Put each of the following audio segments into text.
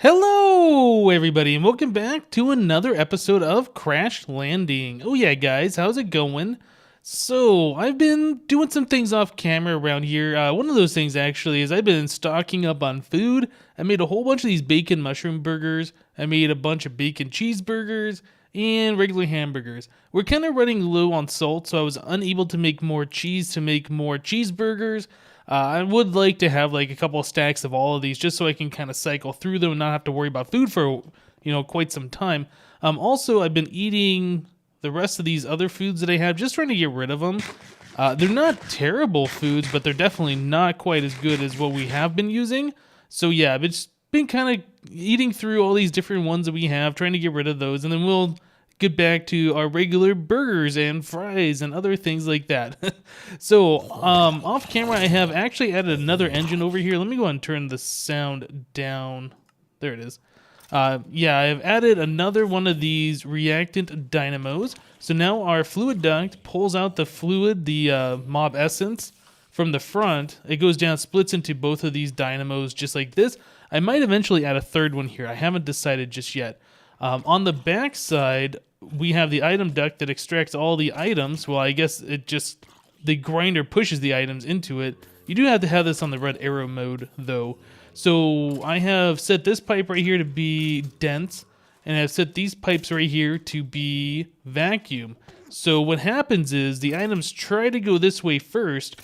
Hello, everybody, and welcome back to another episode of Crash Landing. Oh yeah, guys, how's it going? So, I've been doing some things off camera around here. One of those things, actually, is I've been stocking up on food. I made a whole bunch of these bacon mushroom burgers. I made a bunch of bacon cheeseburgers and regular hamburgers. We're kind of running low on salt, so I was unable to make more cheese to make more cheeseburgers. I would like to have like a couple of stacks of all of these just so I can kind of cycle through them and not have to worry about food for quite some time. Also, I've been eating the rest of these other foods that I have, just trying to get rid of them. They're not terrible foods, but they're definitely not quite as good as what we have been using. So yeah, I've just been kind of eating through all these different ones that we have, trying to get rid of those, and then we'll get back to our regular burgers and fries and other things like that. So, off camera, I have actually added another engine over here. Let me go ahead and turn the sound down. There it is. Yeah, I have added another one of these reactant dynamos. So now our fluid duct pulls out the fluid, the mob essence, from the front. It goes down, splits into both of these dynamos just like this. I might eventually add a third one here. I haven't decided just yet. On the back side, we have the item duct that extracts all the items. Well, I guess the grinder pushes the items into it. You do have to have this on the red arrow mode, though. So I have set this pipe right here to be dense, and I've set these pipes right here to be vacuum. So what happens is the items try to go this way first,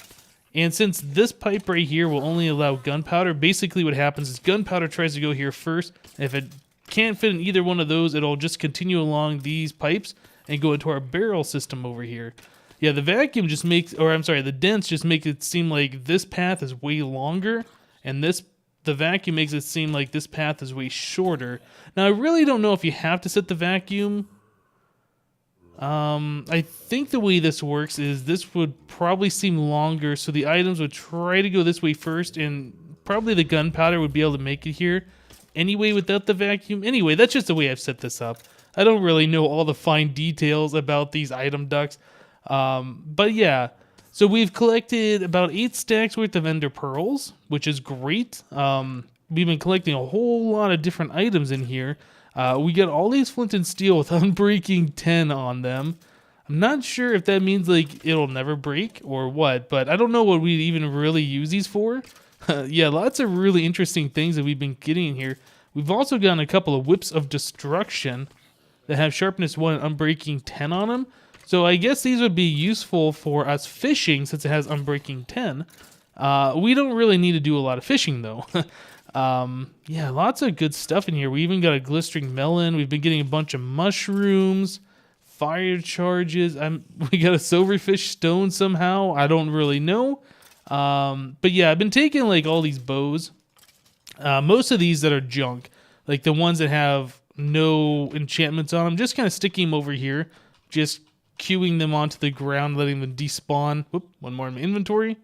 and since this pipe right here will only allow gunpowder, basically what happens is gunpowder tries to go here first. If it can't fit in either one of those, it'll just continue along these pipes and go into our barrel system over here. Yeah, the vacuum just makes, or I'm sorry, the dents just make it seem like this path is way longer, and the vacuum makes it seem like this path is way shorter. Now, I really don't know if you have to set the vacuum. I think the way this works is this would probably seem longer, so the items would try to go this way first, and probably the gunpowder would be able to make it here anyway without the vacuum. Anyway, that's just the way I've set this up. I don't really know all the fine details about these item ducts. But yeah, so we've collected about 8 stacks worth of ender pearls, which is great. We've been collecting a whole lot of different items in here. We got all these flint and steel with unbreaking 10 on them. I'm not sure if that means like it'll never break or what, but I don't know what we'd even really use these for. Yeah, lots of really interesting things that we've been getting in here. We've also gotten a couple of whips of destruction that have sharpness 1 and unbreaking 10 on them. So I guess these would be useful for us fishing since it has unbreaking 10. We don't really need to do a lot of fishing though. Yeah, lots of good stuff in here. We even got a glistering melon. We've been getting a bunch of mushrooms, fire charges. We got a silverfish stone somehow. I don't really know. But yeah, I've been taking like all these bows. Most of these that are junk, like the ones that have no enchantments on them, just kind of sticking them over here, just queuing them onto the ground, letting them despawn. Whoop, one more in my inventory.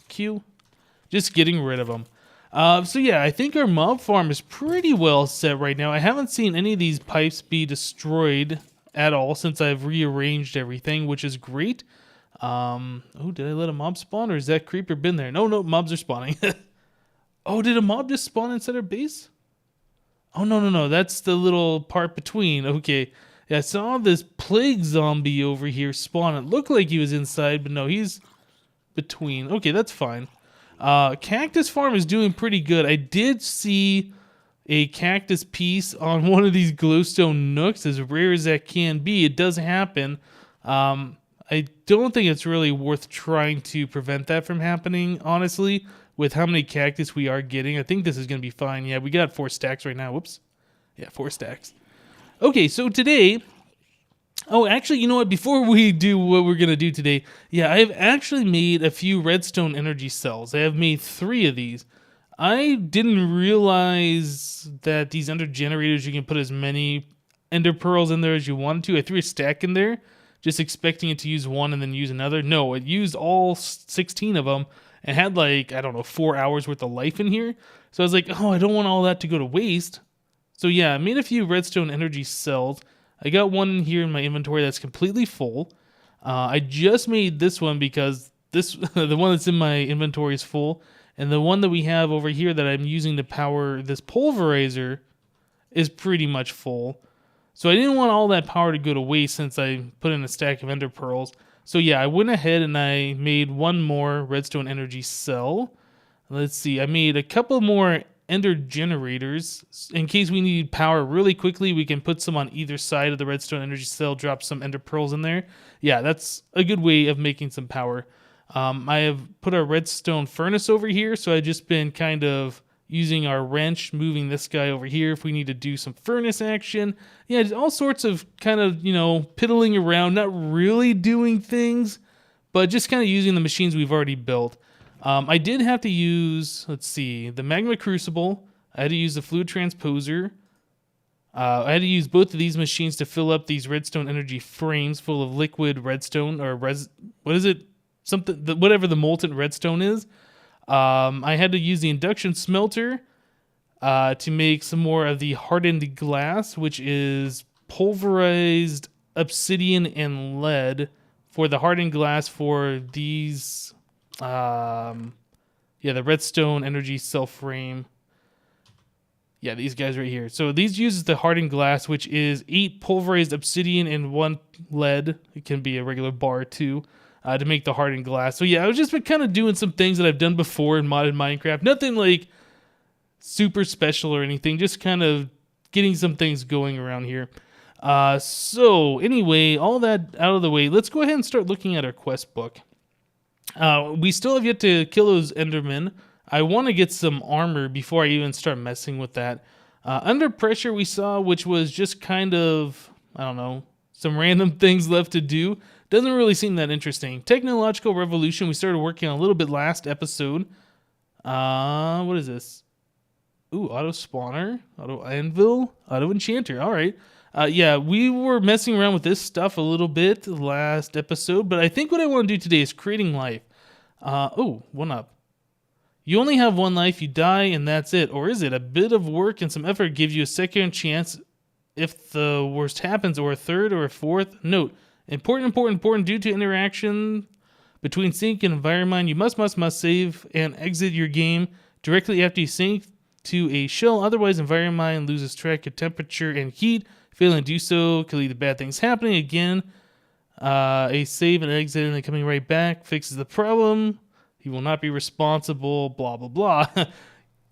Queue. Just getting rid of them. So yeah, I think our mob farm is pretty well set right now. I haven't seen any of these pipes be destroyed at all since I've rearranged everything, which is great. Oh, did I let a mob spawn, or has that creeper been there? No, mobs are spawning. Oh, did a mob just spawn inside our base? Oh, no, that's the little part between. Okay, yeah, I saw this plague zombie over here spawn. It looked like he was inside, but no, he's between. Okay, that's fine. Cactus farm is doing pretty good. I did see a cactus piece on one of these glowstone nooks, as rare as that can be. It does happen. I don't think it's really worth trying to prevent that from happening, honestly, with how many cactus we are getting. I think this is going to be fine. Yeah, we got 4 stacks right now. Whoops. Yeah, 4 stacks. Okay, so today... Oh, actually, you know what? Before we do what we're going to do today, yeah, I've actually made a few redstone energy cells. I have made 3 of these. I didn't realize that these ender generators, you can put as many ender pearls in there as you wanted to. I threw a stack in there, just expecting it to use one and then use another. No, it used all 16 of them and had like, I don't know, 4 hours worth of life in here. So I was like, oh, I don't want all that to go to waste. So yeah, I made a few redstone energy cells. I got one in here in my inventory that's completely full. I just made this one because the one that's in my inventory is full. And the one that we have over here that I'm using to power this pulverizer is pretty much full. So I didn't want all that power to go to waste since I put in a stack of ender pearls. So yeah, I went ahead and I made one more redstone energy cell. Let's see, I made a couple more ender generators. In case we need power really quickly, we can put some on either side of the redstone energy cell, drop some ender pearls in there. Yeah, that's a good way of making some power. I have put our redstone furnace over here, so I've just been kind of using our wrench, moving this guy over here if we need to do some furnace action. Yeah, all sorts of kind of, piddling around, not really doing things, but just kind of using the machines we've already built. I did have to use, let's see, the magma crucible. I had to use the fluid transposer. I had to use both of these machines to fill up these redstone energy frames full of liquid redstone, or what is it? Whatever the molten redstone is. I had to use the induction smelter to make some more of the hardened glass, which is pulverized obsidian and lead for the hardened glass for these. The redstone energy cell frame. Yeah, these guys right here. So these uses the hardened glass, which is 8 pulverized obsidian and 1 lead. It can be a regular bar too. To make the hardened glass. So yeah, I was just been kind of doing some things that I've done before in modded Minecraft. Nothing like super special or anything. Just kind of getting some things going around here. So anyway, all that out of the way, let's go ahead and start looking at our quest book. We still have yet to kill those Endermen. I want to get some armor before I even start messing with that. Under pressure we saw, which was just kind of, I don't know, some random things left to do. Doesn't really seem that interesting. Technological revolution, we started working on a little bit last episode. What is this? Ooh, auto spawner, auto anvil, auto enchanter. All right. Yeah, we were messing around with this stuff a little bit last episode, but I think what I want to do today is creating life. One up. You only have one life, you die, and that's it. Or is it? A bit of work and some effort gives you a second chance if the worst happens, or a third, or a fourth. Note, important, due to interaction between sync and environment, you must save and exit your game directly after you sync to a shell. Otherwise, environment loses track of temperature and heat. Failing to do so could lead to bad things happening again. A save and exit and then coming right back fixes the problem. He will not be responsible, blah, blah, blah.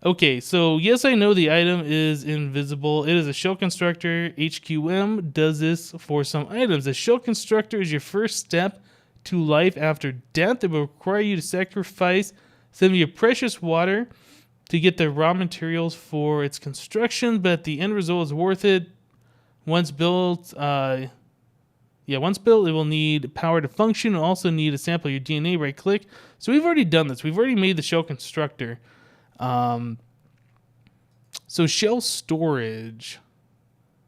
Okay, so yes, I know the item is invisible. It is a shell constructor. HQM does this for some items. A shell constructor is your first step to life after death. It will require you to sacrifice some of your precious water to get the raw materials for its construction, but the end result is worth it. Once built, it will need power to function. It'll also need a sample of your DNA. Right click. So we've already done this. We've already made the shell constructor. So shell storage.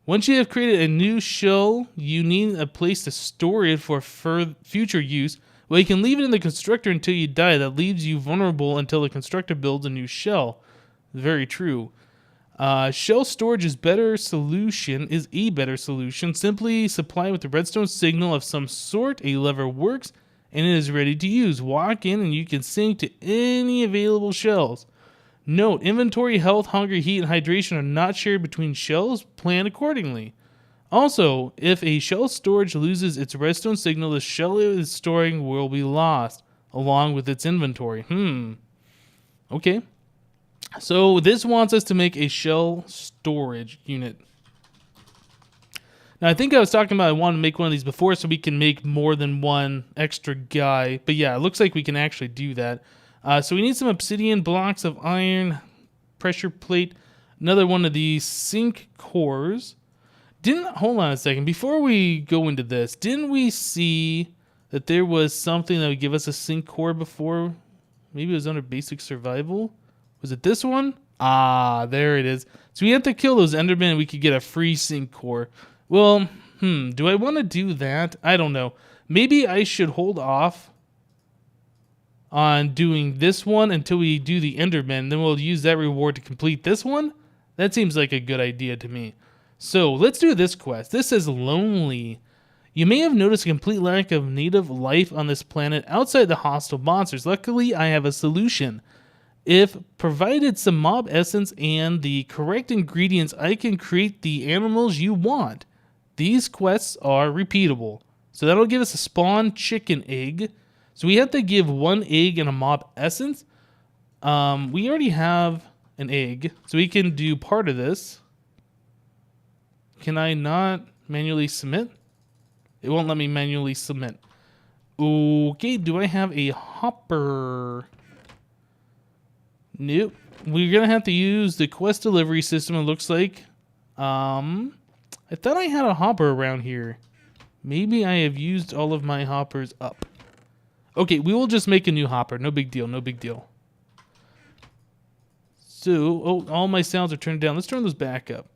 Once you have created a new shell, you need a place to store it for future use. Well, you can leave it in the constructor until you die. That leaves you vulnerable until the constructor builds a new shell. Very true. Shell storage is a better solution. Simply supply with the redstone signal of some sort. A lever works, and it is ready to use. Walk in, and you can sync to any available shells. Note, inventory, health, hunger, heat, and hydration are not shared between shells. Plan accordingly. Also, if a shell storage loses its redstone signal, the shell it is storing will be lost, along with its inventory. Okay. So this wants us to make a shell storage unit. Now, I think I was talking about I wanted to make one of these before so we can make more than one extra guy. But yeah, it looks like we can actually do that. So we need some obsidian, blocks of iron, pressure plate, another one of these sync cores. Hold on a second. Before we go into this, didn't we see that there was something that would give us a sync core before? Maybe it was under basic survival. Was it this one? Ah, there it is. So we have to kill those Endermen and we could get a free sync core. Well, do I want to do that? I don't know. Maybe I should hold off on doing this one until we do the Enderman. Then we'll use that reward to complete this one. That seems like a good idea to me. So let's do this quest. This is lonely. You may have noticed a complete lack of native life on this planet outside the hostile monsters. Luckily, I have a solution. If provided some mob essence and the correct ingredients, I can create the animals you want. These quests are repeatable. So that'll give us a spawn chicken egg. So we have to give 1 egg and a mob essence. We already have an egg, so we can do part of this. Can I not manually submit? It won't let me manually submit. Okay, do I have a hopper? Nope. We're gonna have to use the quest delivery system, it looks like. I thought I had a hopper around here. Maybe I have used all of my hoppers up. Okay, we will just make a new hopper. No big deal, no big deal. So, oh, all my sounds are turned down. Let's turn those back up.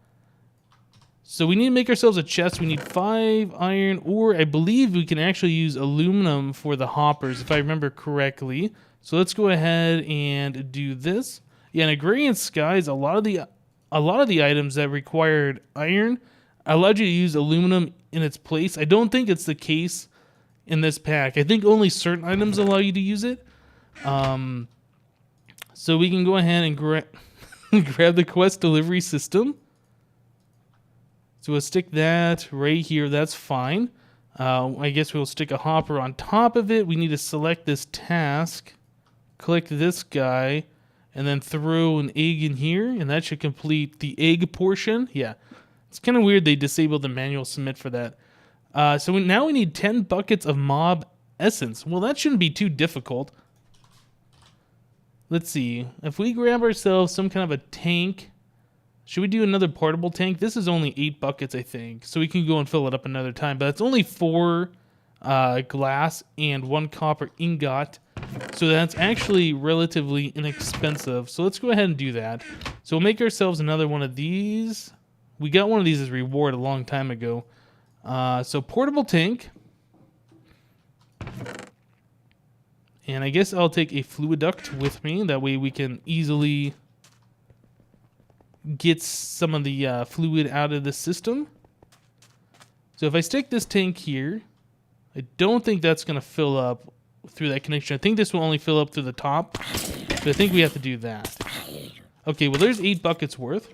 So we need to make ourselves a chest. We need 5 iron, or I believe we can actually use aluminum for the hoppers, if I remember correctly. So let's go ahead and do this. Yeah, in Agrarian Skies, a lot of the items that required iron allowed you to use aluminum in its place. I don't think it's the case in this pack. I think only certain items allow you to use it. So we can go ahead and grab the quest delivery system. So we'll stick that right here. That's fine. I guess we'll stick a hopper on top of it. We need to select this task. Click this guy. And then throw an egg in here. And that should complete the egg portion. Yeah. It's kind of weird they disabled the manual submit for that. So now we need 10 buckets of mob essence. Well, that shouldn't be too difficult. Let's see. If we grab ourselves some kind of a tank... Should we do another portable tank? This is only 8 buckets, I think. So we can go and fill it up another time. But it's only 4 glass and 1 copper ingot. So that's actually relatively inexpensive. So let's go ahead and do that. So we'll make ourselves another one of these. We got one of these as reward a long time ago. So portable tank. And I guess I'll take a fluid duct with me. That way we can easily... get some of the fluid out of the system. So if I stick this tank here, I don't think that's going to fill up through that connection. I think this will only fill up through the top. So I think we have to do that. Okay, well there's 8 buckets worth.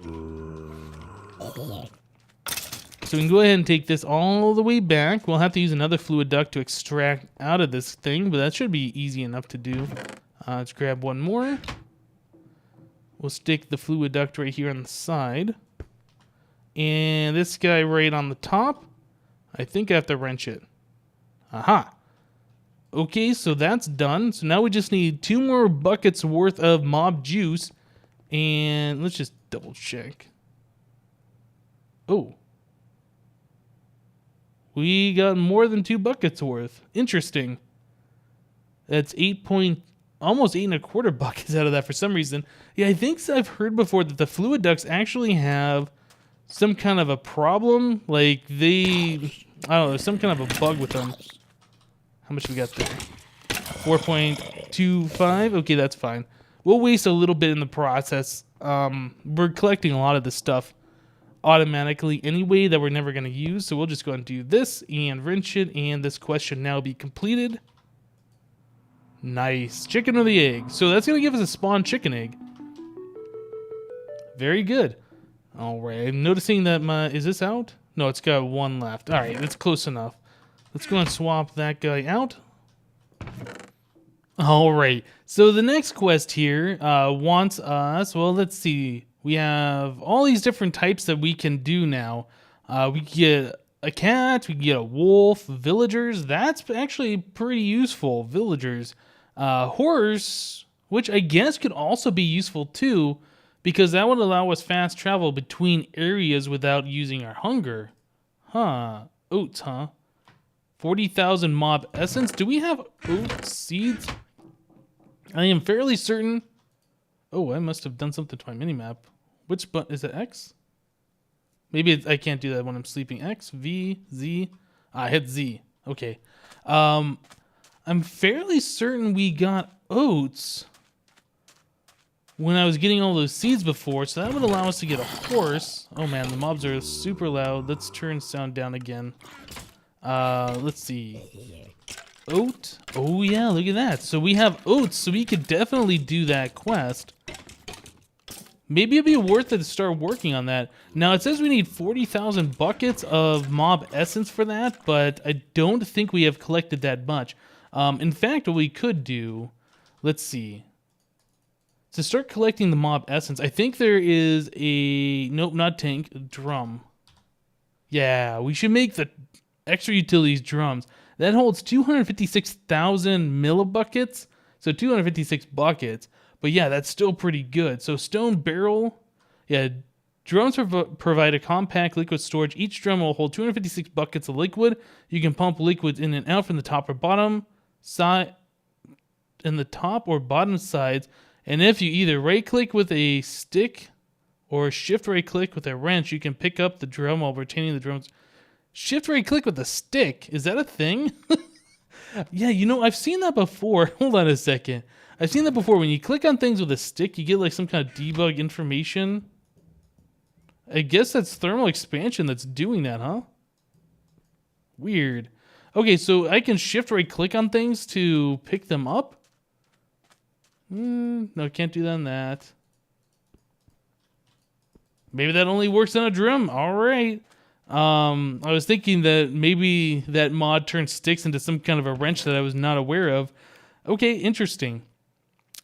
So we can go ahead and take this all the way back. We'll have to use another fluid duct to extract out of this thing, but that should be easy enough to do. Let's grab one more. We'll stick the fluid duct right here on the side. And this guy right on the top. I think I have to wrench it. Aha. Okay, so that's done. So now we just need 2 more buckets worth of mob juice. And let's just double check. Oh. We got more than 2 buckets worth. Interesting. That's almost 8.25 buckets out of that for some reason. Yeah, I think I've heard before that the fluid ducts actually have some kind of a problem. Like I don't know, there's some kind of a bug with them. How much we got there? 4.25. Okay, that's fine. We'll waste a little bit in the process. We're collecting a lot of this stuff automatically anyway that we're never going to use. So we'll just go and do this and wrench it. And this quest should now be completed. Nice. Chicken or the egg. So that's going to give us a spawn chicken egg. Very good. All right. I'm noticing that is this out? No, it's got 1 left. All right. That's close enough. Let's go and swap that guy out. All right. So the next quest here wants us, well, let's see. We have all these different types that we can do now. We can get a cat, we can get a wolf, villagers. That's actually pretty useful, villagers. Horse, which I guess could also be useful too, because that would allow us fast travel between areas without using our hunger. Huh. Oats, huh? 40,000 mob essence. Do we have oat seeds? I am fairly certain. Oh, I must have done something to my minimap. Which button is it? X? Maybe I can't do that when I'm sleeping. X, V, Z. I hit Z. Okay. I'm fairly certain we got oats when I was getting all those seeds before, so that would allow us to get a horse. Oh man, the mobs are super loud. Let's turn sound down again. Let's see. oat. Oh yeah, look at that. So we have oats, so we could definitely do that quest. Maybe it'd be worth it to start working on that. Now it says we need 40,000 buckets of mob essence for that, but I don't think we have collected that much. In fact, what we could do, let's see. To start collecting the mob essence, I think there is a, nope, not tank, a drum. Yeah, we should make the extra utilities drums. That holds 256,000 millibuckets, so 256 buckets. But yeah, that's still pretty good. So stone barrel, yeah, drums provide a compact liquid storage. Each drum will hold 256 buckets of liquid. You can pump liquids in and out from the top or bottom side, in the top or bottom sides. And if you either right-click with a stick or shift right-click with a wrench, you can pick up the drum while retaining the drums. Shift right-click with a stick? Is that a thing? Yeah, you know, I've seen that before. Hold on a second. I've seen that before. When you click on things with a stick, you get like some kind of debug information. I guess that's thermal expansion that's doing that, huh? Weird. Okay, so I can shift right-click on things to pick them up? No, can't do that on that. Maybe that only works on a drum. All right. I was thinking that maybe that mod turned sticks into some kind of a wrench that I was not aware of. Okay, interesting.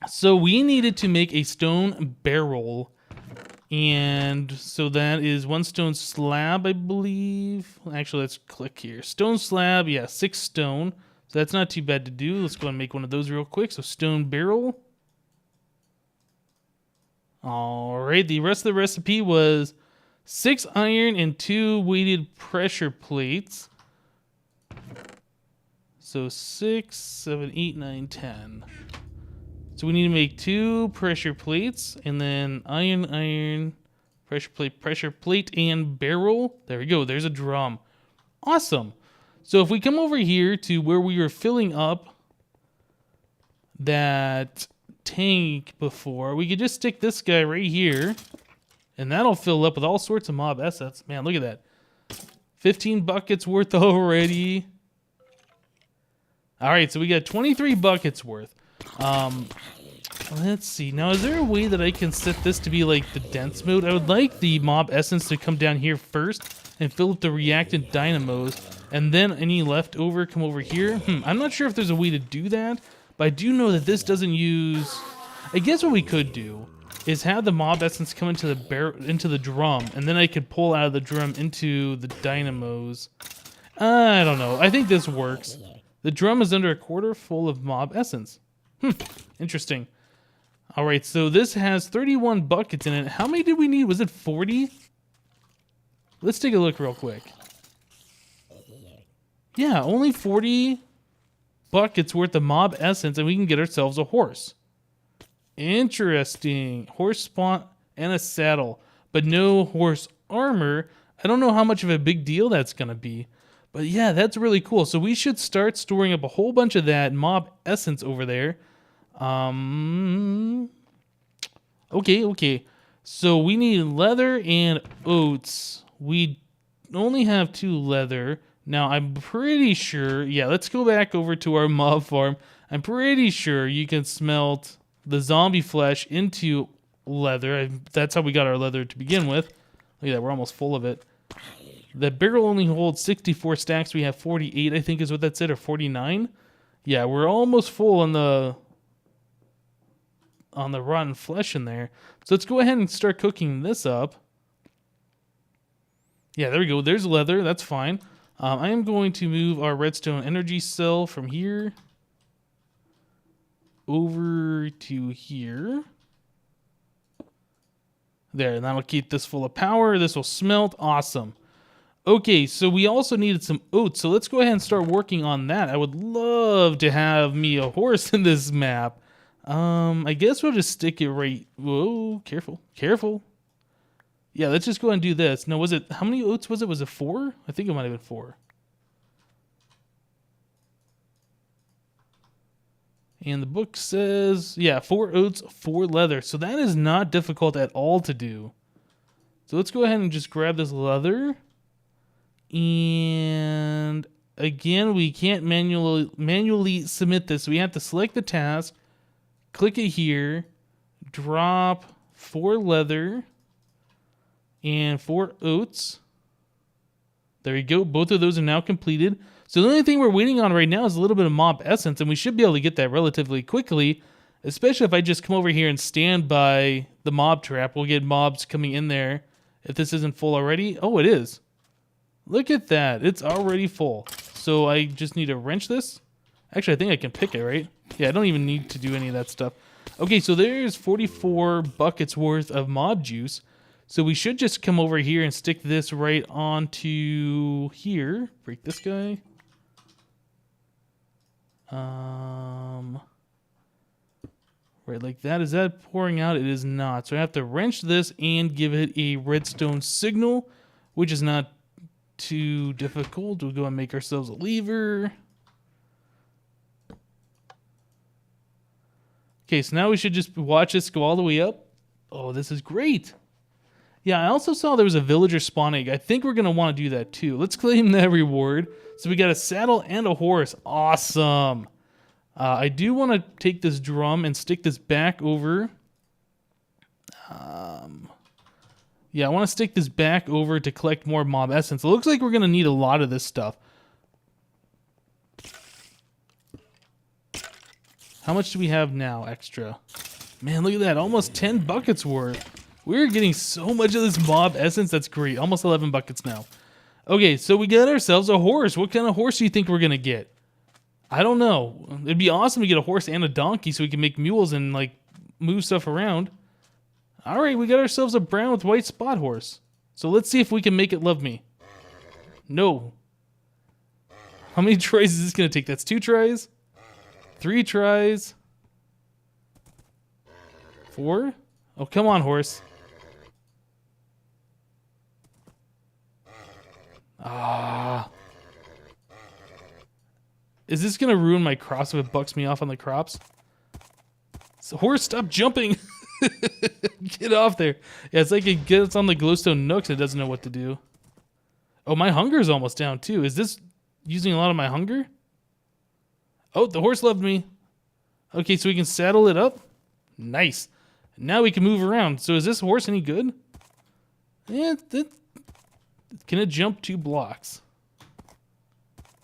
So we needed to make a stone barrel. And so that is one stone slab, I believe. Actually, let's click here. Stone slab, yeah, 6 stone. So that's not too bad to do. Let's go and make one of those real quick. So stone barrel. All right, the rest of the recipe was 6 iron and 2 weighted pressure plates. So 6, 7, 8, 9, 10. So we need to make 2 pressure plates and then iron, pressure plate, and barrel. There we go. There's a drum. Awesome. So if we come over here to where we were filling up that tank before, we could just stick this guy right here and that'll fill up with all sorts of mob essence. Man, look at that. 15 buckets worth already. All right, so we got 23 buckets worth. Let's see. Now, is there a way that I can set this to be like the dense mode? I would like the mob essence to come down here first and fill up the reactant dynamos, and then any leftover come over here. I'm not sure if there's a way to do that, but I do know that this doesn't use... I guess what we could do is have the mob essence come into the drum, and then I could pull out of the drum into the dynamos. I don't know. I think this works. The drum is under a quarter full of mob essence. Interesting. All right, so this has 31 buckets in it. How many did we need? Was it 40? Let's take a look real quick. Yeah, only 40 buckets worth of mob essence, and we can get ourselves a horse. Interesting. Horse spawn and a saddle, but no horse armor. I don't know how much of a big deal that's going to be. But yeah, that's really cool. So we should start storing up a whole bunch of that mob essence over there. Okay. So we need leather and oats. We only have 2 leather. Now, I'm pretty sure... Yeah, let's go back over to our mob farm. I'm pretty sure you can smelt the zombie flesh into leather. That's how we got our leather to begin with. Look at that, we're almost full of it. The barrel only holds 64 stacks. We have 48, I think is what that said, or 49. Yeah, we're almost full on the rotten flesh in there. So let's go ahead and start cooking this up. Yeah, there we go. There's leather. That's fine. I am going to move our redstone energy cell from here over to here. There, and that'll keep this full of power. This will smelt. Awesome. Okay, so we also needed some oats, so let's go ahead and start working on that. I would love to have me a horse in this map. I guess we'll just stick it right... Whoa, careful. Yeah, let's just go ahead and do this. No, was it... How many oats was it? Was it 4? I think it might have been 4. And the book says... Yeah, 4 oats, 4 leather. So that is not difficult at all to do. So let's go ahead and just grab this leather. And again, we can't manually submit this. We have to select the task, click it here, drop 4 leather and 4 oats. There we go. Both of those are now completed. So the only thing we're waiting on right now is a little bit of mob essence, and we should be able to get that relatively quickly, especially if I just come over here and stand by the mob trap. We'll get mobs coming in there if this isn't full already. Oh, it is. Look at that. It's already full. So I just need to wrench this. Actually, I think I can pick it, right? Yeah, I don't even need to do any of that stuff. Okay, so there's 44 buckets worth of mob juice. So we should just come over here and stick this right onto here. Break this guy. Right like that. Is that pouring out? It is not. So I have to wrench this and give it a redstone signal, which is not too difficult. We'll go and make ourselves a lever. Okay, so now we should just watch this go all the way up. Oh, this is great. Yeah, I also saw there was a villager spawn egg. I think we're going to want to do that too. Let's claim that reward. So we got a saddle and a horse. Awesome. I do want to take this drum and stick this back over. Yeah, I want to stick this back over to collect more mob essence. It looks like we're going to need a lot of this stuff. How much do we have now extra? Man, look at that. Almost 10 buckets worth. We're getting so much of this mob essence. That's great. Almost 11 buckets now. Okay, so we got ourselves a horse. What kind of horse do you think we're going to get? I don't know. It'd be awesome to get a horse and a donkey so we can make mules and, like, move stuff around. All right, we got ourselves a brown with white spot horse. So let's see if we can make it love me. No. How many tries is this going to take? That's 2 tries. 3 tries. 4. Oh, come on, horse. Ah. Is this going to ruin my crops if it bucks me off on the crops? So, horse, stop jumping. Get off there. Yeah, it's like it gets on the glowstone nooks and it doesn't know what to do. Oh, my hunger is almost down too. Is this using a lot of my hunger? Oh, the horse loved me. Okay, so we can saddle it up. Nice. Now we can move around. So is this horse any good? Yeah, can it jump 2 blocks?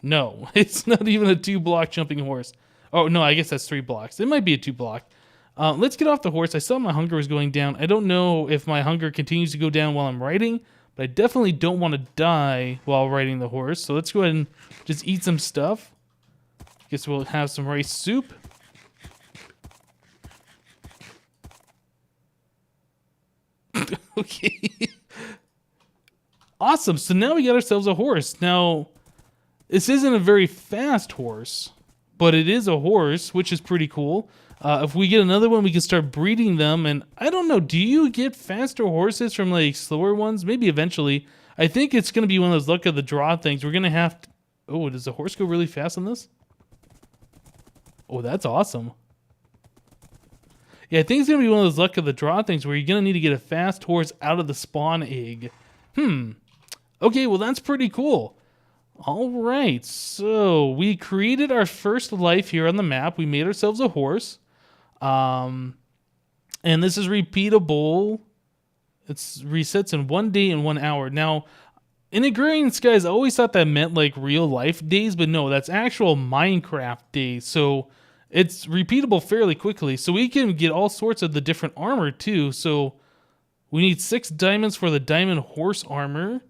No, it's not even a 2-block jumping horse. Oh, no, I guess that's 3 blocks. It might be a 2-block. Let's get off the horse. I saw my hunger was going down. I don't know if my hunger continues to go down while I'm riding, but I definitely don't want to die while riding the horse. So let's go ahead and just eat some stuff. Guess we'll have some rice soup. Okay. Awesome. So now we got ourselves a horse. Now, this isn't a very fast horse, but it is a horse, which is pretty cool. If we get another one, we can start breeding them. And I don't know, do you get faster horses from like slower ones? Maybe eventually. I think it's going to be one of those luck of the draw things. We're going to have to... Oh, does the horse go really fast on this? Oh, that's awesome. Yeah, I think it's going to be one of those luck of the draw things where you're going to need to get a fast horse out of the spawn egg. Okay, well, that's pretty cool. All right, so we created our first life here on the map. We made ourselves a horse. And this is repeatable. It resets in 1 day and 1 hour. Now, in Agrarian Skies, I always thought that meant like real life days, but no, that's actual Minecraft days. So it's repeatable fairly quickly. So we can get all sorts of the different armor too. So we need 6 diamonds for the diamond horse armor.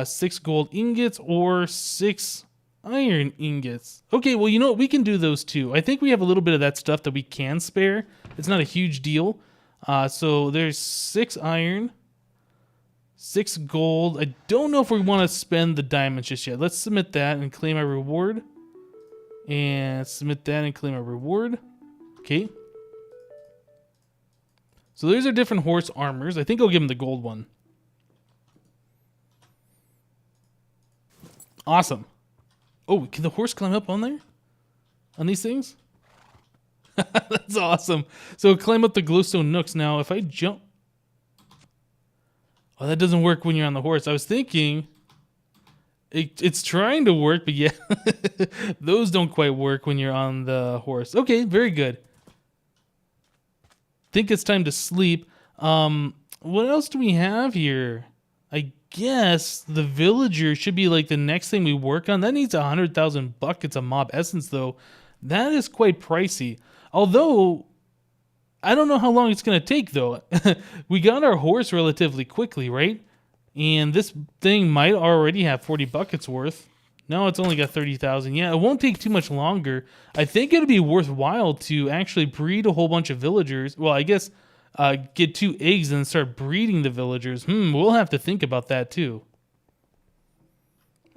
6 gold ingots or 6 iron ingots. Okay, well, you know what? We can do those too. I think we have a little bit of that stuff that we can spare. It's not a huge deal. So there's 6 iron, 6 gold. I don't know if we want to spend the diamonds just yet. Let's submit that and claim our reward. And submit that and claim our reward. Okay. So there's our different horse armors. I think I'll give him the gold one. Awesome. Oh, can the horse climb up on there? On these things? That's awesome. So climb up the glowstone nooks. Now, if I jump... Oh, that doesn't work when you're on the horse. I was thinking It's trying to work, but yeah, those don't quite work when you're on the horse. Okay, very good. Think it's time to sleep. What else do we have here? I guess the villager should be like the next thing we work on. That needs 100,000 buckets of mob essence, though. That is quite pricey. Although, I don't know how long it's going to take, though. We got our horse relatively quickly, right? And this thing might already have 40 buckets worth. No, it's only got 30,000. Yeah, it won't take too much longer. I think it'll be worthwhile to actually breed a whole bunch of villagers. Well, I guess get 2 eggs and start breeding the villagers. We'll have to think about that too.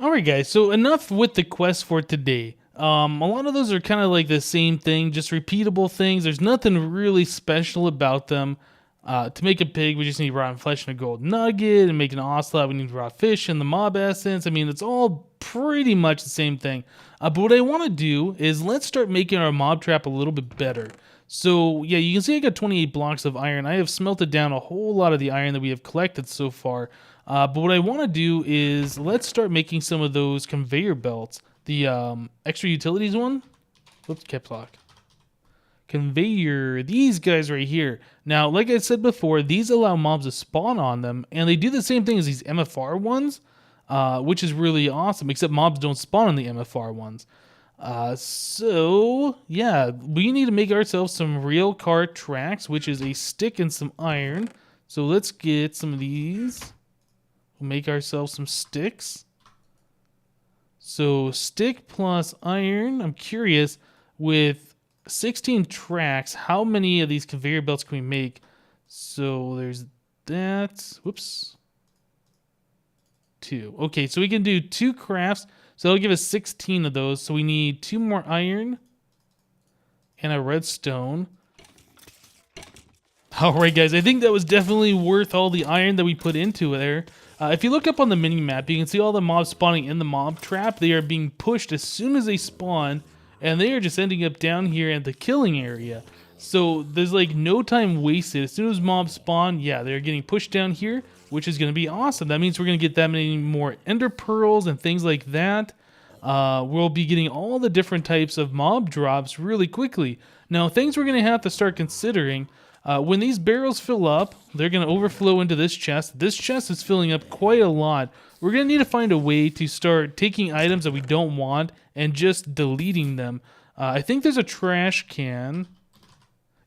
Alright guys, so enough with the quest for today. A lot of those are kind of like the same thing, just repeatable things. There's nothing really special about them. To make a pig, we just need rotten flesh and a gold nugget. And make an ocelot, we need raw fish and the mob essence. I mean, it's all pretty much the same thing. But what I want to do is let's start making our mob trap a little bit better. So, yeah, you can see I got 28 blocks of iron. I have smelted down a whole lot of the iron that we have collected so far. But what I want to do is let's start making some of those conveyor belts. The extra utilities one. Whoops, caps lock. Conveyor, these guys right here. Now, like I said before, these allow mobs to spawn on them, and they do the same thing as these MFR ones, which is really awesome, except mobs don't spawn on the MFR ones. So, yeah, we need to make ourselves some rail car tracks, which is a stick and some iron. So let's get some of these. We'll make ourselves some sticks. So, stick plus iron. I'm curious, with 16 tracks, how many of these conveyor belts can we make? So there's that. Whoops. 2. Okay, so we can do 2 crafts. So that'll give us 16 of those. So we need 2 more iron and a redstone. Alright guys, I think that was definitely worth all the iron that we put into there. If you look up on the mini-map, you can see all the mobs spawning in the mob trap. They are being pushed as soon as they spawn. And they are just ending up down here at the killing area. So there's like no time wasted. As soon as mobs spawn, yeah, they're getting pushed down here, which is going to be awesome. That means we're going to get that many more ender pearls and things like that. We'll be getting all the different types of mob drops really quickly. Now, things we're going to have to start considering. When these barrels fill up, they're going to overflow into this chest. This chest is filling up quite a lot. We're going to need to find a way to start taking items that we don't want and just deleting them. I think there's a trash can.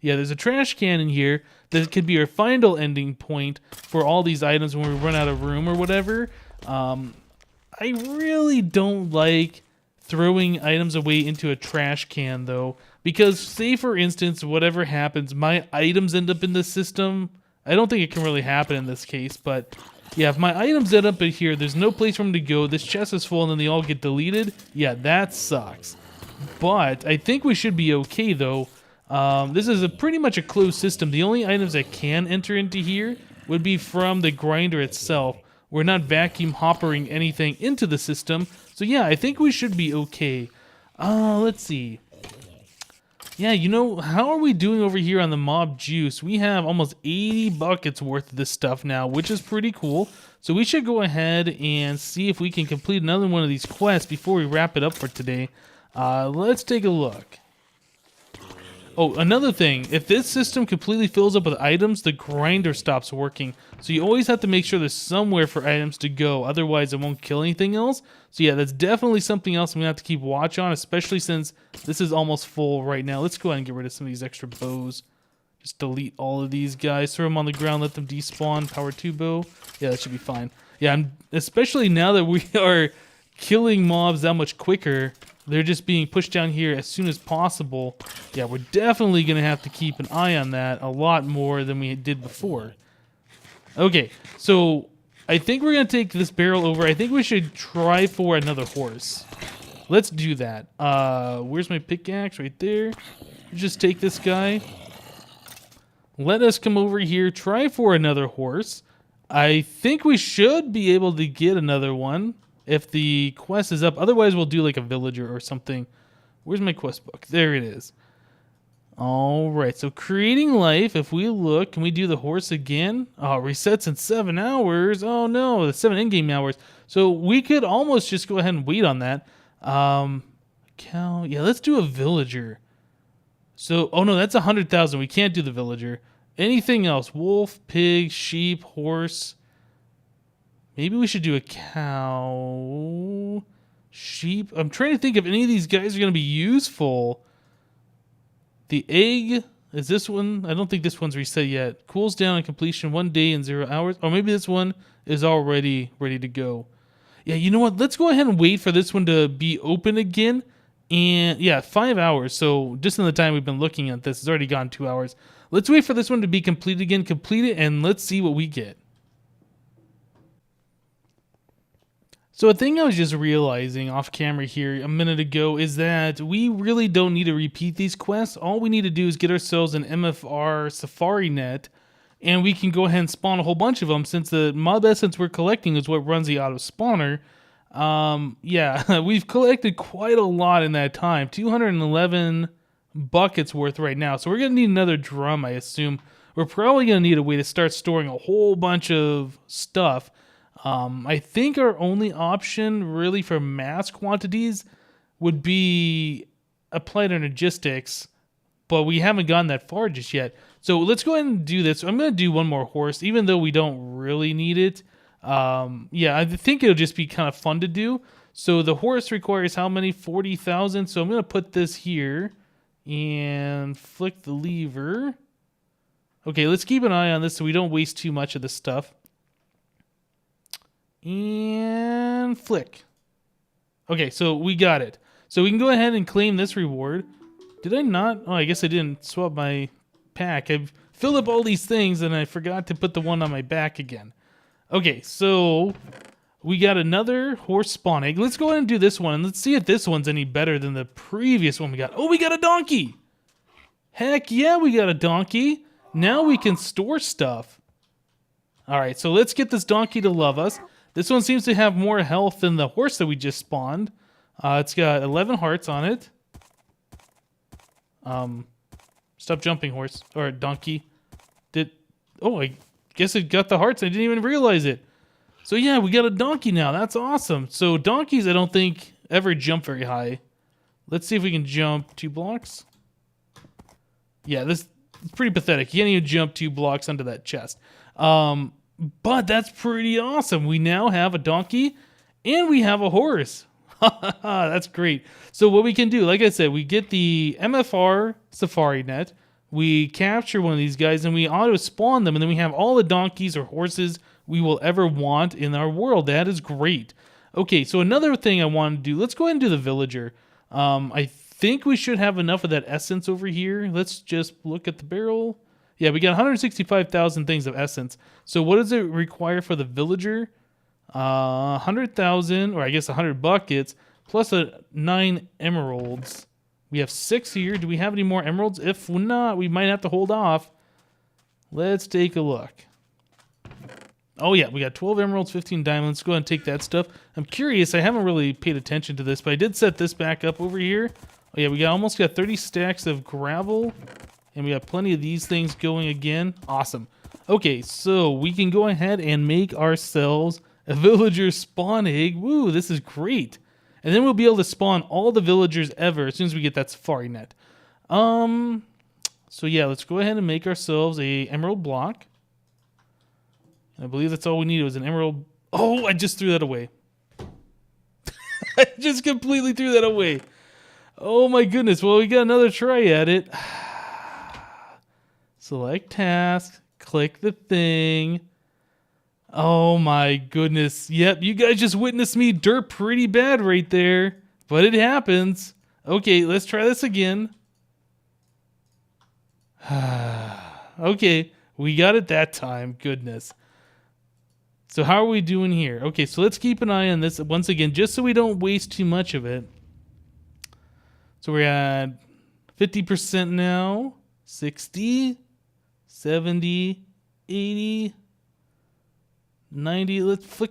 Yeah, there's a trash can in here that could be our final ending point for all these items when we run out of room or whatever. I really don't like throwing items away into a trash can, though, because say, for instance, whatever happens, my items end up in the system. I don't think it can really happen in this case, but yeah, if my items end up in here, there's no place for them to go, this chest is full, and then they all get deleted, yeah, that sucks. But I think we should be okay, though. This is pretty much a closed system. The only items that can enter into here would be from the grinder itself. We're not vacuum hoppering anything into the system. So yeah, I think we should be okay. Let's see. Yeah, you know, how are we doing over here on the mob juice? We have almost 80 buckets worth of this stuff now, which is pretty cool. So we should go ahead and see if we can complete another one of these quests before we wrap it up for today. Let's take a look. Oh, another thing, if this system completely fills up with items, the grinder stops working. So you always have to make sure there's somewhere for items to go, otherwise it won't kill anything else. So yeah, that's definitely something else I'm going to have to keep watch on, especially since this is almost full right now. Let's go ahead and get rid of some of these extra bows. Just delete all of these guys, throw them on the ground, let them despawn, power 2 bow. Yeah, that should be fine. Yeah, especially now that we are killing mobs that much quicker, they're just being pushed down here as soon as possible. Yeah, we're definitely going to have to keep an eye on that a lot more than we did before. Okay, so I think we're going to take this barrel over. I think we should try for another horse. Let's do that. Where's my pickaxe? Right there. Just take this guy. Let us come over here, try for another horse. I think we should be able to get another one if the quest is up. Otherwise, we'll do like a villager or something. Where's my quest book? There it is. All right, so creating life, if we look, can we do the horse again? Oh, resets in 7 hours. Oh no, the 7 in-game hours. So we could almost just go ahead and wait on that. Cow, yeah, let's do a villager. So, oh no, that's 100,000. We can't do the villager. Anything else? Wolf, pig, sheep, horse. Maybe we should do a cow, sheep. I'm trying to think if any of these guys are going to be useful. The egg, is this one? I don't think this one's reset yet. Cools down on completion 1 day and 0 hours. Or maybe this one is already ready to go. Yeah, you know what? Let's go ahead and wait for this one to be open again. And yeah, 5 hours. So just in the time we've been looking at this, it's already gone 2 hours. Let's wait for this one to be complete again. Complete it, and let's see what we get. So a thing I was just realizing off camera here a minute ago is that we really don't need to repeat these quests. All we need to do is get ourselves an MFR Safari net, and we can go ahead and spawn a whole bunch of them, since the mob essence we're collecting is what runs the auto spawner. Yeah, we've collected quite a lot in that time. 211 buckets worth right now. So we're going to need another drum, I assume. We're probably going to need a way to start storing a whole bunch of stuff. I think our only option really for mass quantities would be applied energistics, but we haven't gone that far just yet. So let's go ahead and do this. I'm going to do one more horse, even though we don't really need it. Yeah, I think it'll just be kind of fun to do. So the horse requires how many? 40,000. So I'm going to put this here and flick the lever. Okay, let's keep an eye on this so we don't waste too much of this stuff. And flick. Okay, so we got it. So we can go ahead and claim this reward. Did I not? Oh, I guess I didn't swap my pack. I've filled up all these things and I forgot to put the one on my back again. Okay, so we got another horse spawn egg. Let's go ahead and do this one. And let's see if this one's any better than the previous one we got. Oh, we got a donkey. Heck yeah, we got a donkey. Now we can store stuff. All right, so let's get this donkey to love us. This one seems to have more health than the horse that we just spawned. It's got 11 hearts on it. Stop jumping, horse. Or donkey. Oh, I guess it got the hearts. I didn't even realize it. So yeah, we got a donkey now. That's awesome. So donkeys, I don't think, ever jump very high. Let's see if we can jump 2 blocks. Yeah, this is pretty pathetic. You can't even jump 2 blocks onto that chest. But that's pretty awesome. We now have a donkey and we have a horse. That's great. So what we can do, like I said, we get the MFR Safari net, we capture one of these guys, and we auto spawn them, and then we have all the donkeys or horses we will ever want in our world. That is great. Okay, so another thing I want to do, let's go ahead and do the villager. I think we should have enough of that essence over here. Let's just look at the barrel. Yeah, we got 165,000 things of essence. So what does it require for the villager? 100,000, or I guess 100 buckets, plus 9 emeralds. We have 6 here. Do we have any more emeralds? If not, we might have to hold off. Let's take a look. Oh yeah, we got 12 emeralds, 15 diamonds. Let's go ahead and take that stuff. I'm curious, I haven't really paid attention to this, but I did set this back up over here. Oh yeah, we almost got 30 stacks of gravel. And we have plenty of these things going again. Awesome. Okay, so we can go ahead and make ourselves a villager spawn egg. Woo, this is great. And then we'll be able to spawn all the villagers ever as soon as we get that safari net. So yeah, let's go ahead and make ourselves a emerald block. And I believe that's all we needed was an emerald. Oh, I just threw that away. I just completely threw that away. Oh my goodness. Well, we got another try at it. Select task, click the thing. Oh my goodness. Yep, you guys just witnessed me derp pretty bad right there. But it happens. Okay, let's try this again. Okay, we got it that time. Goodness. So how are we doing here? Okay, so let's keep an eye on this once again, just so we don't waste too much of it. So we're at 50% now. 60. 70, 80, 90, let's flick.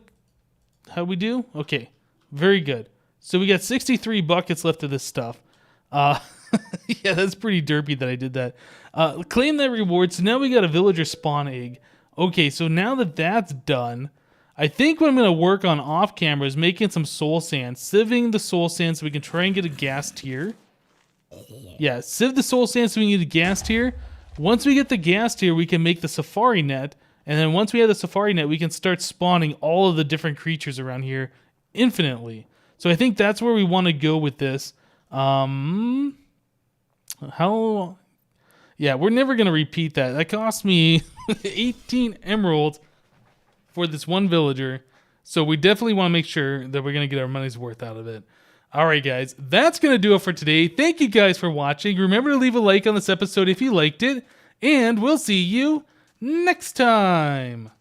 How'd we do? Okay, very good. So we got 63 buckets left of this stuff. Yeah, that's pretty derpy that I did that. Claim that reward. So now we got a villager spawn egg. Okay, so now that that's done, I think what I'm going to work on off camera is making some soul sand. Sieving the soul sand so we can try and get a gas tier. Yeah, sieve the soul sand so we can get a gas tier. Once we get the gas tier, we can make the safari net. And then once we have the safari net, we can start spawning all of the different creatures around here infinitely. So I think that's where we want to go with this. Yeah, we're never going to repeat that. That cost me 18 emeralds for this one villager. So we definitely want to make sure that we're going to get our money's worth out of it. All right, guys, that's going to do it for today. Thank you guys for watching. Remember to leave a like on this episode if you liked it. And we'll see you next time.